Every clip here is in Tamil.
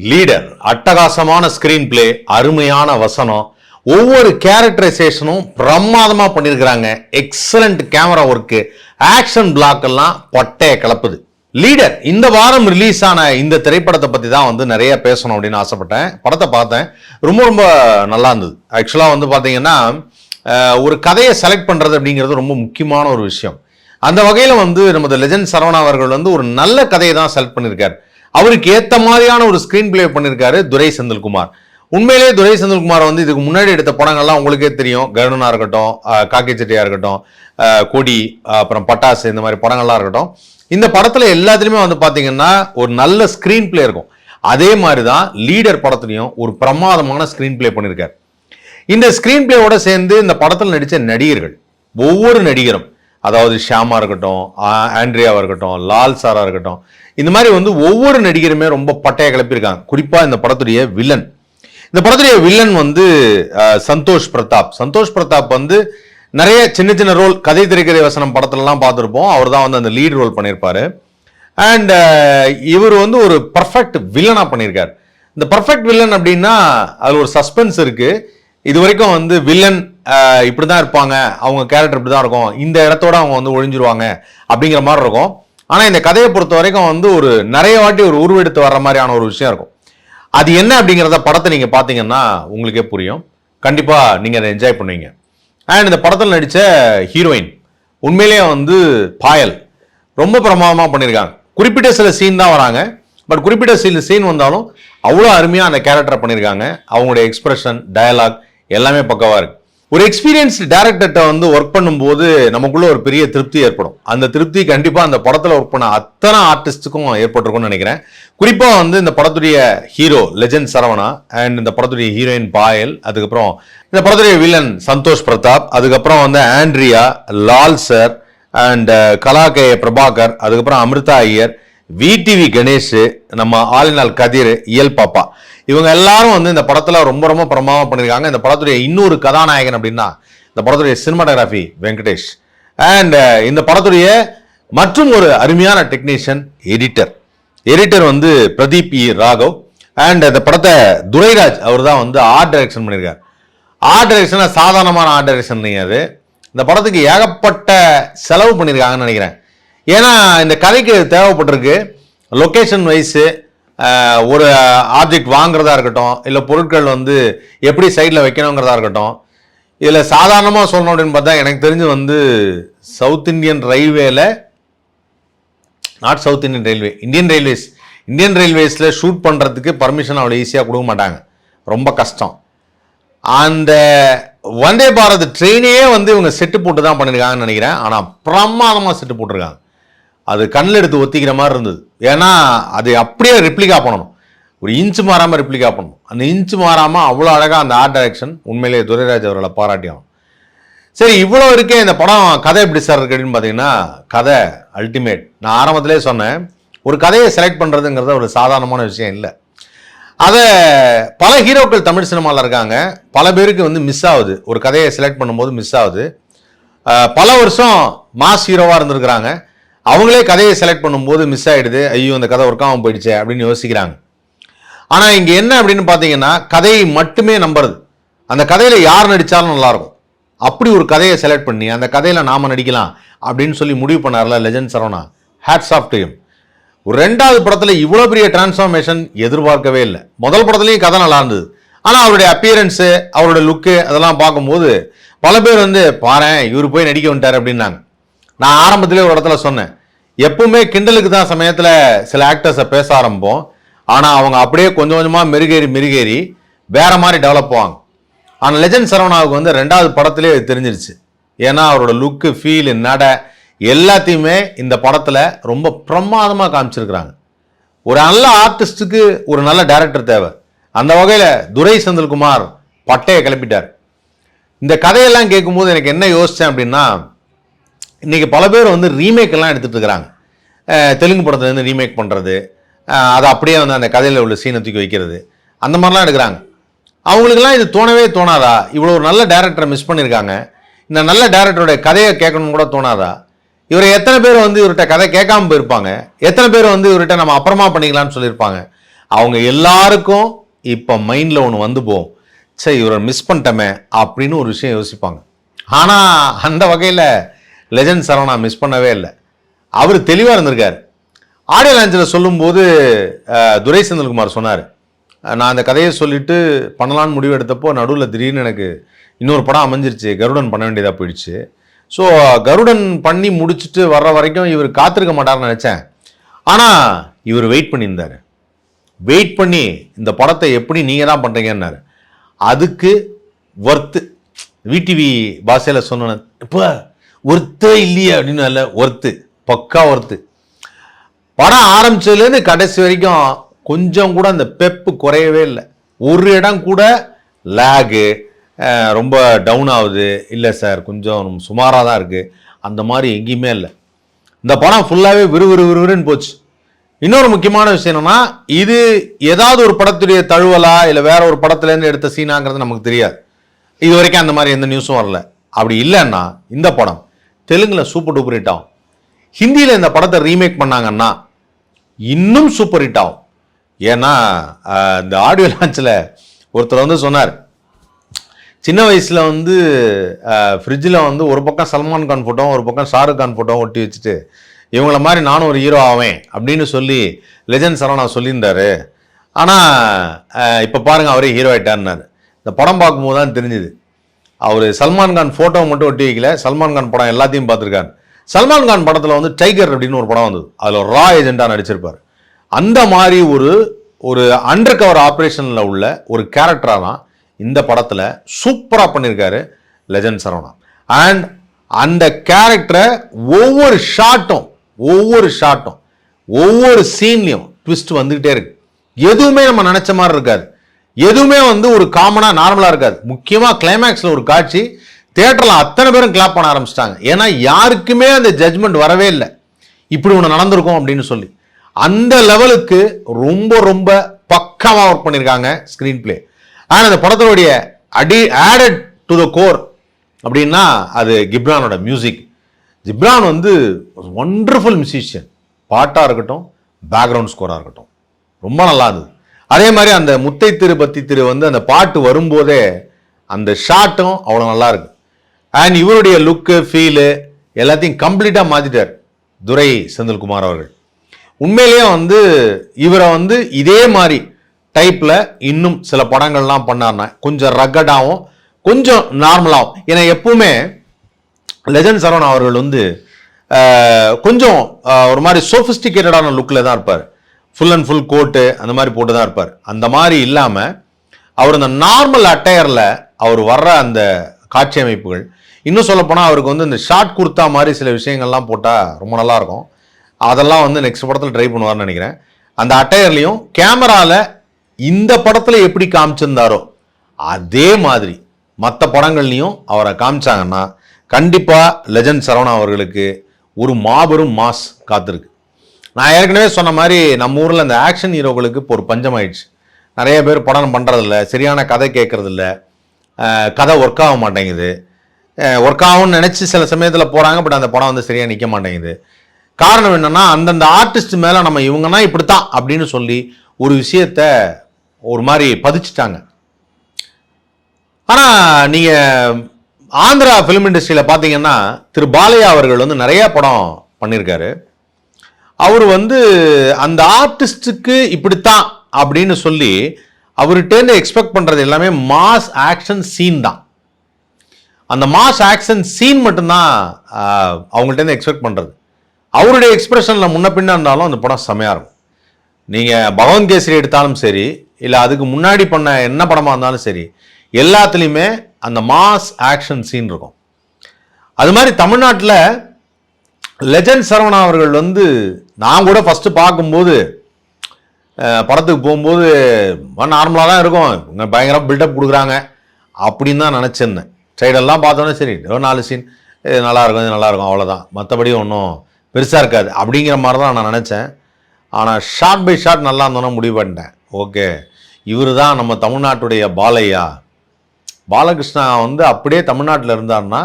லீடர் அட்டகாசமான ஸ்கிரீன் பிளே, அருமையான வசனம், ஒவ்வொரு கேரக்டரைசேஷனும் பிரமாதமா பண்ணியிருக்கிறாங்க. Excellent camera work, action block எல்லாம் பட்டைய கலப்புது. லீடர் இந்த வாரம் ரிலீஸ் ஆன இந்த திரைப்படத்தை பத்தி தான் நிறைய பேசணும் அப்படின்னு ஆசைப்பட்டேன். படத்தை பார்த்தேன், ரொம்ப ரொம்ப நல்லா இருந்தது. ஆக்சுவலா பாத்தீங்கன்னா ஒரு கதையை செலக்ட் பண்றது அப்படிங்கிறது ரொம்ப முக்கியமான ஒரு விஷயம். அந்த வகையில நமது லெஜண்ட் சரவணா அவர்கள் ஒரு நல்ல கதையை தான் செலக்ட் பண்ணியிருக்காரு. அவருக்கு ஏத்த மாதிரியான ஒரு ஸ்கிரீன் பிளே பண்ணியிருக்காரு துரை செந்தில்குமார். உண்மையிலேயே துரை செந்தில்குமார் இதுக்கு முன்னாடி எடுத்த படங்கள்லாம் உங்களுக்கே தெரியும். கருணனா இருக்கட்டும், காக்கி சட்டியா இருக்கட்டும், கொடி, அப்புறம் பட்டாசு, இந்த மாதிரி படங்கள்லாம் இருக்கட்டும். இந்த படத்துல எல்லாத்துலயுமே பாத்தீங்கன்னா ஒரு நல்ல ஸ்கிரீன் பிளே இருக்கும். அதே மாதிரிதான் லீடர் படத்துலயும் ஒரு பிரமாதமான ஸ்கிரீன் பிளே பண்ணியிருக்காரு. இந்த ஸ்கிரீன் பிளேயோட சேர்ந்து இந்த படத்தில் நடித்த நடிகர்கள், ஒவ்வொரு நடிகரும், அதாவது ஷியாமா இருக்கட்டும், ஆண்ட்ரியாவா இருக்கட்டும், லால் சாரா இருக்கட்டும், இந்த மாதிரி ஒவ்வொரு நடிகருமே ரொம்ப பட்டைய கிளப்பியிருக்காங்க. குறிப்பா இந்த படத்துடைய வில்லன், இந்த படத்துடைய வில்லன் சந்தோஷ் பிரதாப். சந்தோஷ் பிரதாப் நிறைய சின்ன சின்ன ரோல், கதை திரைக்கதை வசனம் படத்துலலாம் பார்த்துருப்போம். அவர் தான் அந்த லீட் ரோல் பண்ணியிருப்பாரு. அண்ட் இவர் ஒரு பர்ஃபெக்ட் வில்லனா பண்ணியிருக்காரு. இந்த பர்ஃபெக்ட் வில்லன் அப்படின்னா அதுல ஒரு சஸ்பென்ஸ் இருக்கு. இது வரைக்கும் வில்லன் இப்படிதான் இருப்பாங்க, அவங்க கேரக்டர் இப்படிதான் இருக்கும், இந்த இடத்தோட அவங்க ஒழிஞ்சிருவாங்க அப்படிங்கிற மாதிரி இருக்கும். ஆனா இந்த கதையை பொறுத்த வரைக்கும் ஒரு நிறைய வாட்டி ஒரு உருவெடுத்து வர்ற மாதிரியான ஒரு விஷயம் இருக்கும். அது என்ன அப்படிங்கிறத படத்தை நீங்க பாத்தீங்கன்னா உங்களுக்கே புரியும். கண்டிப்பா நீங்க அதை என்ஜாய் பண்ணுவீங்க. அண்ட் இந்த படத்தில் நடிச்ச ஹீரோயின் உண்மையிலேயே பாயல் ரொம்ப பிரமாதமா பண்ணியிருக்காங்க. குறிப்பிட்ட சில சீன் தான் வராங்க, பட் குறிப்பிட்ட சில சீன் வந்தாலும் அவ்வளோ அருமையா அந்த கேரக்டரை பண்ணியிருக்காங்க. அவங்களுடைய எக்ஸ்பிரஷன், டயலாக் எல்லாமே பக்கவா இருக்கு. ஒரு எக்ஸ்பீரியன்ஸ்டு டைரக்டர்கிட்ட ஒர்க் பண்ணும்போது நமக்குள்ள ஒரு பெரிய திருப்தி ஏற்படும். அந்த திருப்தி கண்டிப்பா அந்த படத்துல ஒர்க் பண்ண அத்தனை ஆர்டிஸ்டுக்கும் ஏற்பட்டிருக்கும்னு நினைக்கிறேன். குறிப்பா இந்த படத்துடைய ஹீரோ லெஜண்ட் சரவணா, அண்ட் இந்த படத்துடைய ஹீரோயின் பாயல், அதுக்கப்புறம் இந்த படத்துடைய வில்லன் சந்தோஷ் பிரதாப், அதுக்கப்புறம் ஆண்ட்ரியா, லால் சார், அண்ட் கலாகே பிரபாகர், அதுக்கப்புறம் அமிர்தா ஐயர், விடிவி கணேஷ், நம்ம ஆலினால் கதிர், இயல் பாப்பா, இவங்க எல்லாரும் இந்த படத்துல ரொம்ப ரொம்ப பிரமாதமா பண்ணியிருக்காங்க. இந்த படத்துடைய இன்னொரு கதாநாயகன் அப்படின்னா இந்த படத்துடைய சினிமாட்டோகிராஃபி வெங்கடேஷ். அண்ட் இந்த படத்துடைய மற்றும் ஒரு அருமையான technician editor Pradeep E Raghav. And இந்த படத்தை துரைராஜ் அவர் தான் ஆர்ட் டைரக்ஷன் பண்ணியிருக்காரு. ஆர்ட் டைரக்ஷன் சாதாரணமான ஆர்ட் டைரக்ஷன் கிடையாது. இந்த படத்துக்கு ஏகப்பட்ட செலவு பண்ணியிருக்காங்கன்னு நினைக்கிறேன். ஏன்னா இந்த கதைக்கு தேவைப்பட்டிருக்கு. லொக்கேஷன் வைஸு, ஒரு ஆப்ஜெக்ட் வாங்குறதா இருக்கட்டும், இல்லை பொருட்கள் எப்படி சைடில் வைக்கணுங்கிறதா இருக்கட்டும். இதில் சாதாரணமாக சொல்லணும் அப்படின்னு பார்த்தா எனக்கு தெரிஞ்சு சவுத் இந்தியன் ரயில்வேல, not south Indian railway, Indian ரயில்வேஸில் ஷூட் பண்ணுறதுக்கு பர்மிஷன் அவ்வளோ ஈஸியாக கொடுக்க மாட்டாங்க, ரொம்ப கஷ்டம். அந்த வந்தே பாரத் ட்ரெயினையே இவங்க செட்டு போட்டு தான் பண்ணியிருக்காங்கன்னு நினைக்கிறேன். ஆனால் பிரமாதமாக செட்டு போட்டிருக்காங்க. அது கண்ணில் எடுத்து ஒத்திக்கிற மாதிரி இருந்தது. ஏன்னா அது அப்படியே ரிப்ளிகா பண்ணணும், ஒரு இன்ச்சு மாறாமல் ரிப்ளிகா பண்ணணும். அந்த இன்ச்சு மாறாமல் அவ்வளோ அழகாக அந்த ஆர்ட் டைரக்ஷன் உண்மையிலேயே துரைராஜ் அவர்களை பாராட்டியாகும். சரி, இவ்வளோ இருக்கே இந்த படம் கதை எப்படி சார் இருக்கு அப்படின்னு பார்த்தீங்கன்னா, கதை அல்டிமேட். நான் ஆரம்பத்திலே சொன்னேன், ஒரு கதையை செலக்ட் பண்ணுறதுங்கிறது ஒரு சாதாரணமான விஷயம் இல்லை. அதை பல ஹீரோக்கள் தமிழ் சினிமாவில் இருக்காங்க, பல பேருக்கு மிஸ் ஆகுது. ஒரு கதையை செலக்ட் பண்ணும்போது மிஸ் ஆகுது. பல வருஷம் மாஸ் ஹீரோவாக இருந்திருக்கிறாங்க, அவங்களே கதையை செலக்ட் பண்ணும்போது மிஸ் ஆகிடுது. ஐயோ இந்த கதை ஒர்க்காகவும் போயிடுச்சு அப்படின்னு யோசிக்கிறாங்க. ஆனால் இங்கே என்ன அப்படின்னு பார்த்தீங்கன்னா, கதையை மட்டுமே நம்புறது. அந்த கதையில் யார் நடித்தாலும் நல்லாயிருக்கும், அப்படி ஒரு கதையை செலக்ட் பண்ணி அந்த கதையில் நாம் நடிக்கலாம் அப்படின்னு சொல்லி முடிவு பண்ணார்ல legend Saravana, hats off to him. ஒரு ரெண்டாவது படத்தில் இவ்வளோ பெரிய டிரான்ஸ்ஃபார்மேஷன் எதிர்பார்க்கவே இல்லை. முதல் படத்துலையும் கதை நல்லா இருந்தது, ஆனால் அவருடைய அப்பியரன்ஸு, அவருடைய லுக்கு அதெல்லாம் பார்க்கும்போது பல பேர் பாரேன் இவர் போய் நடிக்க வந்துட்டார் அப்படின்னாங்க. நான் ஆரம்பத்திலே ஒரு இடத்துல சொன்னேன், எப்பவுமே கிண்டலுக்கு தான் சமயத்தில் சில ஆக்டர்ஸை பேச ஆரம்பிப்போம், ஆனால் அவங்க அப்படியே கொஞ்சம் கொஞ்சமாக மெருகேறி வேற மாதிரி டெவலப் ஆவாங்க. ஆனால் லெஜண்ட் சரவணாவுக்கு ரெண்டாவது படத்திலே தெரிஞ்சிருச்சு. ஏன்னா அவரோட லுக்கு, ஃபீல், நட எல்லாத்தையுமே இந்த படத்தில் ரொம்ப பிரமாதமாக காமிச்சிருக்கிறாங்க. ஒரு நல்ல ஆர்டிஸ்டுக்கு ஒரு நல்ல டைரக்டர் தேவை. அந்த வகையில் துரை செந்தில்குமார் பட்டையை கிளப்பிட்டார். இந்த கதையெல்லாம் கேட்கும்போது எனக்கு என்ன யோசித்தேன் அப்படின்னா, இன்றைக்கி பல பேர் ரீமேக் எல்லாம் எடுத்துகிட்டு இருக்கிறாங்க. தெலுங்கு படத்துலேருந்து ரீமேக் பண்ணுறது, அதை அப்படியே அந்த கதையில் உள்ள சீனை தூக்கி வைக்கிறது, அந்த மாதிரிலாம் எடுக்கிறாங்க. அவங்களுக்கெல்லாம் இது தோணவே தோணாதா? இவ்வளோ ஒரு நல்ல டேரக்டரை மிஸ் பண்ணியிருக்காங்க, இந்த நல்ல டேரக்டருடைய கதையை கேட்கணும்னு கூட தோணாதா? இவரை எத்தனை பேர் இவர்கிட்ட கதை கேட்காம போயிருப்பாங்க, எத்தனை பேர் இவர்கிட்ட நம்ம அப்புறமா பண்ணிக்கலாம்னு சொல்லியிருப்பாங்க. அவங்க எல்லாருக்கும் இப்போ மைண்டில் ஒன்று வந்து போகும், சரி இவரை மிஸ் பண்ணிட்டோமே அப்படின்னு ஒரு விஷயம் யோசிப்பாங்க. ஆனால் அந்த வகையில் லெஜண்ட் சரவணா மிஸ் பண்ணவே இல்லை. அவர் தெளிவாக இருந்திருக்கார். ஆடியோ லான்ச்சில் சொல்லும்போது துரை செந்தில்குமார் சொன்னார், நான் அந்த கதையை சொல்லிவிட்டு பண்ணலான்னு முடிவு எடுத்தப்போ நடுவில் திடீர்னு எனக்கு இன்னொரு படம் அமைஞ்சிருச்சு, கருடன் பண்ண வேண்டியதாக போயிடுச்சு. ஸோ கருடன் பண்ணி முடிச்சுட்டு வர்ற வரைக்கும் இவர் காத்திருக்க மாட்டார்னு நினச்சேன். ஆனால் இவர் வெயிட் பண்ணியிருந்தார். வெயிட் பண்ணி இந்த படத்தை எப்படி நீங்கள் தான் பண்ணுறீங்கன்னாரு. அதுக்கு ஒர்த்து, விடிவி பாஷையில் சொன்ன இப்போ ஒர்த்தே இல்லையே அப்படின்னு இல்லை, ஒர்த்து, பக்கா ஒர்த்து. படம் ஆரம்பிச்சதுலேருந்து கடைசி வரைக்கும் கொஞ்சம் கூட அந்த பெப்பு குறையவே இல்லை. ஒரு இடம் கூட லேகு ரொம்ப டவுன் ஆகுது, இல்லை சார் கொஞ்சம் சுமாராக தான் இருக்குது, அந்த மாதிரி எங்கேயுமே இல்லை. இந்த படம் ஃபுல்லாகவே விறுவிறுன்னு போச்சு. இன்னொரு முக்கியமான விஷயம் என்னன்னா, இது ஏதாவது ஒரு படத்துடைய தழுவலா இல்லை வேற ஒரு படத்துலேருந்து எடுத்த சீனாங்கிறது நமக்கு தெரியாது. இது வரைக்கும் அந்த மாதிரி எந்த நியூஸும் வரல. அப்படி இல்லைன்னா இந்த படம் தெலுங்கில் சூப்பர் டூப்பர் ஹிட் ஆகும். ஹிந்தியில் இந்த படத்தை ரீமேக் பண்ணாங்கன்னா இன்னும் சூப்பர் ஹிட் ஆகும். ஏன்னா இந்த ஆடியோ லான்ச்சில் ஒருத்தர் வந்து சொன்னார், சின்ன வயசில் வந்து ஃப்ரிட்ஜில் வந்து ஒரு பக்கம் சல்மான் கான் ஃபோட்டோ ஒரு பக்கம் ஷாருக் கான் ஃபோட்டோ ஒட்டி வச்சுட்டு இவங்கள மாதிரி நானும் ஒரு ஹீரோ ஆவேன் அப்படின்னு சொல்லி லெஜண்ட் சரவணா சொல்லியிருந்தாரு. ஆனால் இப்போ பாருங்கள் அவரே ஹீரோ ஆகிட்டார்னாரு. இந்த படம் பார்க்கும்போது தான் தெரிஞ்சுது, அவர் சல்மான் கான் ஃபோட்டோவை மட்டும் ஒட்டி வைக்கல, சல்மான் கான் படம் எல்லாத்தையும் பார்த்துருக்காரு. சல்மான் கான் படத்தில் வந்து டைகர் அப்படின்னு ஒரு படம் வந்தது, அதில் ரா ஏஜெண்டாக நடிச்சிருப்பார். அந்த மாதிரி ஒரு அண்டர் கவர் ஆப்ரேஷனில் உள்ள ஒரு கேரக்டராக தான் இந்த படத்தில் சூப்பராக பண்ணியிருக்காரு லெஜண்ட் சரவணா. அண்ட் அந்த கேரக்டரை ஒவ்வொரு ஷாட்டும் ஒவ்வொரு சீன்லையும் ட்விஸ்ட் வந்துக்கிட்டே இருக்கு. எதுவுமே நம்ம நினச்ச மாதிரி இருக்காது, எதுவுமே வந்து ஒரு காமனாக நார்மலாக இருக்காது. முக்கியமாக கிளைமேக்ஸில் ஒரு காட்சி தியேட்டரில் அத்தனை பேரும் கிளாப் பண்ண ஆரம்பிச்சிட்டாங்க. ஏன்னா யாருக்குமே அந்த ஜட்ஜ்மெண்ட் வரவே இல்லை, இப்படி ஒன்று நடந்திருக்கும் அப்படின்னு சொல்லி. அந்த லெவலுக்கு ரொம்ப பக்காவாக ஒர்க் பண்ணியிருக்காங்க ஸ்க்ரீன் பிளே. ஆனால் அந்த படத்தினுடைய ஆடட் டு த கோர் அப்படின்னா அது கிப்ரானோட மியூசிக். ஜிப்ரான் வந்து ஒண்டர்ஃபுல் மியூசிஷியன். பாட்டாக இருக்கட்டும், பேக்ரவுண்ட் ஸ்கோராக இருக்கட்டும், ரொம்ப நல்லா இருந்தது. அதே மாதிரி அந்த முத்தை திரு பத்தி திரு வந்து அந்த பாட்டு வரும்போதே அந்த ஷாட்டும் அவ்வளோ நல்லா இருக்கு. அண்ட் இவருடைய லுக்கு ஃபீலு எல்லாத்தையும் கம்ப்ளீட்டாக மாற்றிட்டார் துரை செந்தில்குமார் அவர்கள். உண்மையிலேயே வந்து இவரை வந்து இதே மாதிரி டைப்பில் இன்னும் சில படங்கள்லாம் பண்ணார்னா கொஞ்சம் ரக்கடாகவும் கொஞ்சம் நார்மலாகவும். ஏன்னா எப்பவுமே லெஜண்ட் சரவணா அவர்கள் வந்து கொஞ்சம் ஒரு மாதிரி சோஃபிஸ்டிகேட்டடான லுக்கில் தான் இருப்பார். ஃபுல் அண்ட் ஃபுல் கோட்டு அந்த மாதிரி போட்டு தான் இருப்பார். அந்த மாதிரி இல்லாமல் அவர் அந்த நார்மல் அட்டையரில் அவர் வர்ற அந்த காட்சி அமைப்புகள், இன்னும் சொல்லப்போனால் அவருக்கு வந்து இந்த ஷார்ட் குர்த்தா மாதிரி சில விஷயங்கள்லாம் போட்டால் ரொம்ப நல்லாயிருக்கும். அதெல்லாம் வந்து நெக்ஸ்ட் படத்தில் ட்ரை பண்ணுவார்னு நினைக்கிறேன். அந்த அட்டையர்லையும் கேமராவில் இந்த படத்தில் எப்படி காமிச்சிருந்தாரோ அதே மாதிரி மற்ற படங்கள்லையும் அவரை காமிச்சாங்கன்னா கண்டிப்பாக லெஜண்ட் சரவணா அவர்களுக்கு ஒரு மாபெரும் மாஸ் காத்திருக்கு. நான் ஏற்கனவே சொன்ன மாதிரி நம்ம ஊரில் இந்த ஆக்ஷன் ஹீரோக்களுக்கு இப்போ ஒரு பஞ்சம் ஆயிடுச்சு. நிறைய பேர் படம் பண்ணுறதில்ல, சரியான கதை கேட்குறதில்ல, கதை ஒர்க் ஆக மாட்டேங்குது. ஒர்க் ஆகும்னு நினச்சி சில சமயத்தில் போகிறாங்க, பட் அந்த படம் வந்து சரியாக நிற்க மாட்டேங்குது. காரணம் என்னென்னா அந்தந்த ஆர்டிஸ்ட் மேலே நம்ம இவங்கன்னா இப்படித்தான் அப்படின்னு சொல்லி ஒரு விஷயத்த ஒரு மாதிரி பதிச்சுட்டாங்க. ஆனால் நீங்கள் ஆந்திரா ஃபிலிம் இண்டஸ்ட்ரியில் பார்த்தீங்கன்னா திரு பாலையா அவர்கள் வந்து நிறையா படம் பண்ணியிருக்காரு. அவர் வந்து அந்த ஆர்டிஸ்டுக்கு இப்படித்தான் அப்படின்னு சொல்லி அவர்கிட்டேருந்து எக்ஸ்பெக்ட் பண்ணுறது எல்லாமே மாஸ் ஆக்ஷன் சீன் தான். அந்த மாஸ் ஆக்ஷன் சீன் மட்டும்தான் அவங்கள்ட்டேருந்து எக்ஸ்பெக்ட் பண்ணுறது. அவருடைய எக்ஸ்பிரஷனில் முன்ன பின்ன இருந்தாலும் அந்த படம் செமையாக இருக்கும். நீங்கள் பகவன் கேசரி எடுத்தாலும் சரி, இல்லை அதுக்கு முன்னாடி பண்ண என்ன படமாக இருந்தாலும் சரி, எல்லாத்துலேயுமே அந்த மாஸ் ஆக்ஷன் சீன் இருக்கும். அது மாதிரி தமிழ்நாட்டில் லெஜண்ட் சரவணா அவர்கள் வந்து நான் கூட ஃபஸ்ட்டு பார்க்கும்போது படத்துக்கு போகும்போது நார்மலாக தான் இருக்கும், இங்கே பயங்கரம் பில்டப் கொடுக்குறாங்க அப்படின்னு தான் நினச்சிருந்தேன். சைடெல்லாம் பார்த்தோன்னே சரி ஏதோ 4 சீன் நல்லாயிருக்கும், இது நல்லாயிருக்கும், அவ்வளோதான், மற்றபடி ஒன்றும் பெருசாக இருக்காது அப்படிங்கிற மாதிரி தான் நான் நினச்சேன். ஆனால் ஷார்ட் பை ஷார்ட் நல்லா இருந்தோன்னா முடிவு பண்ணிட்டேன், ஓகே இவர் தான் நம்ம தமிழ்நாட்டுடைய பாலையா. பாலகிருஷ்ணா வந்து அப்படியே தமிழ்நாட்டில் இருந்தார்னா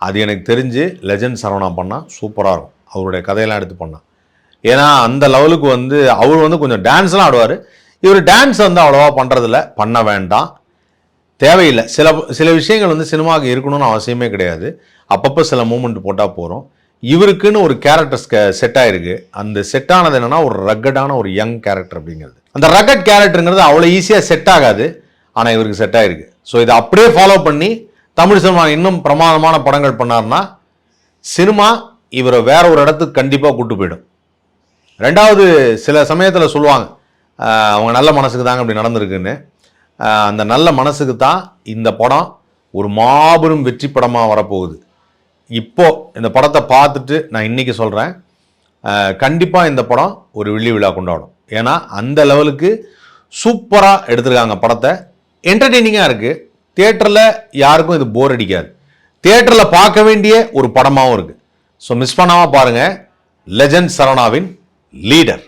அது எனக்கு தெரிஞ்சு லெஜண்ட் சரவணா பண்ணால் சூப்பராக இருக்கும். அவருடைய கதையெல்லாம் எடுத்து பண்ணால், ஏன்னா அந்த லெவலுக்கு வந்து அவர் வந்து கொஞ்சம் டான்ஸ்லாம் ஆடுவார். இவர் டான்ஸ் வந்து அவ்வளோவா பண்ணுறதில்ல, பண்ண வேண்டாம், தேவையில்லை. சில விஷயங்கள் வந்து சினிமாவுக்கு இருக்கணும்னு அவசியமே கிடையாது. அப்பப்போ சில மூமெண்ட் போட்டால் போகிறோம். இவருக்குன்னு ஒரு கேரக்டர் செட் ஆயிருக்கு. அந்த செட் ஆனது என்னன்னா ஒரு ரக்கடான ஒரு யங் கேரக்டர் அப்படிங்கிறது. அந்த ரக்கட் கேரக்டருங்கிறது அவ்வளோ ஈஸியாக செட் ஆகாது, ஆனால் இவருக்கு செட் ஆயிருக்கு. ஸோ இதை அப்படியே ஃபாலோ பண்ணி தமிழ் சினிமா இன்னும் பிரமாதமான படங்கள் பண்ணார்னா சினிமா இவரை வேற ஒரு இடத்துக்கு கண்டிப்பாக கூட்டு போயிடும். ரெண்டாவது, சில சமயத்தில் சொல்லுவாங்க அவங்க நல்ல மனசுக்கு தாங்க அப்படி நடந்திருக்குன்னு. அந்த நல்ல மனசுக்கு தான் இந்த படம் ஒரு மாபெரும் வெற்றி படமாக வரப்போகுது. இப்போ இந்த படத்தை பார்த்துட்டு நான் இன்னைக்கு சொல்கிறேன், கண்டிப்பாக இந்த படம் ஒரு வெள்ளி விழா கொண்டாடும். ஏன்னா அந்த லெவலுக்கு சூப்பராக எடுத்திருக்காங்க படத்தை. என்டர்டெய்னிங்காக இருக்குது. தியேட்டரில் யாருக்கும் இது போர் அடிக்காது. தியேட்டரில் பார்க்க வேண்டிய ஒரு படமாகவும் இருக்குது. ஸோ மிஸ் பண்ணாமல் பாருங்கள் லெஜண்ட் சரவணாவின் லீடர்.